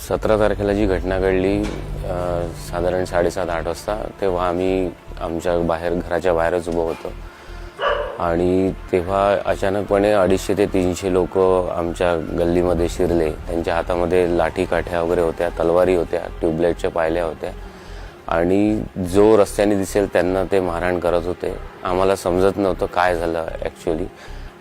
17 तारखेला जी घटना घडली साधारण 7:30-8 वाजता, तेव्हा आम्ही आमच्या घराच्या बाहेरच उभं होतो आणि तेव्हा अचानकपणे 250 ते 300 लोक आमच्या गल्लीमध्ये शिरले. त्यांच्या हातामध्ये लाठी काठ्या वगैरे होत्या, तलवारी होत्या, ट्यूबलाईटच्या पायल्या होत्या आणि जो रस्त्याने दिसेल त्यांना ते मारहाण करत होते. आम्हाला समजत नव्हतं काय झालं ॲक्च्युअली.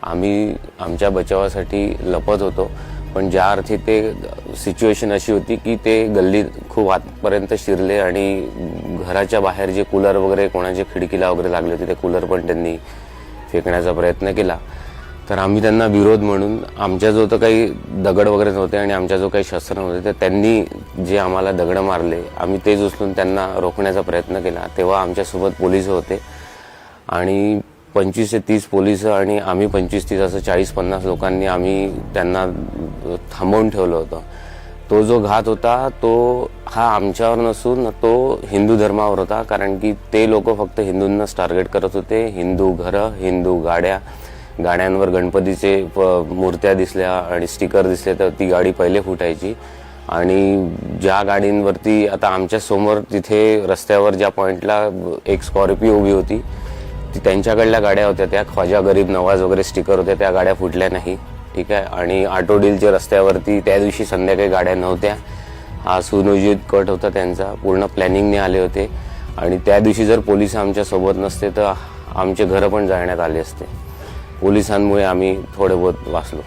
आम्ही आमच्या बचावासाठी लपत होतो, पण ज्या अर्थी ते सिच्युएशन अशी होती की ते गल्लीत खूप आतपर्यंत शिरले आणि घराच्या बाहेर जे कूलर वगैरे कोणाच्या खिडकीला वगैरे लागले होते ते कूलर पण त्यांनी फेकण्याचा प्रयत्न केला. तर आम्ही त्यांना विरोध म्हणून आमच्या जो तर काही दगड वगैरे नव्हते आणि आमच्या जो काही शस्त्र नव्हते तर त्यांनी जे आम्हाला दगड मारले आम्ही तेच उचलून त्यांना रोखण्याचा प्रयत्न केला. तेव्हा आमच्यासोबत पोलीस होते आणि 25 ते 30 पोलीस आणि आम्ही 25-30 असं 40-50 लोकांनी आम्ही त्यांना थांबवून ठेवलं होतं. तो जो घात होता तो हा आमच्यावर नसून तो हिंदू धर्मावर होता, कारण की ते लोक फक्त हिंदूंनाच टार्गेट करत होते. हिंदू घरं, हिंदू गाड्यांवर गणपतीचे मूर्त्या दिसल्या आणि स्टिकर दिसले तर ती गाडी पहिले फुटायची. आणि ज्या गाडींवरती आता आमच्या समोर तिथे रस्त्यावर ज्या पॉइंटला एक स्कॉर्पिओ उभी होती ती त्यांच्याकडल्या गाड्या होत्या, त्या ख्वाजा गरीब नवाज वगैरे स्टिकर होत्या, त्या गाड्या फुटल्या नाही. ठीक आहे. आणि ऑटो डीलच्या रस्त्यावरती त्या दिवशी संध्याकाळी गाड्या नव्हत्या. हा सुनियोजित कट होता त्यांचा, पूर्ण प्लॅनिंगने आले होते आणि त्या दिवशी जर पोलिस आमच्या सोबत नसते तर आमचे घरं पण जाळण्यात आले असते. पोलिसांमुळे आम्ही थोडे बहुत वाचलो.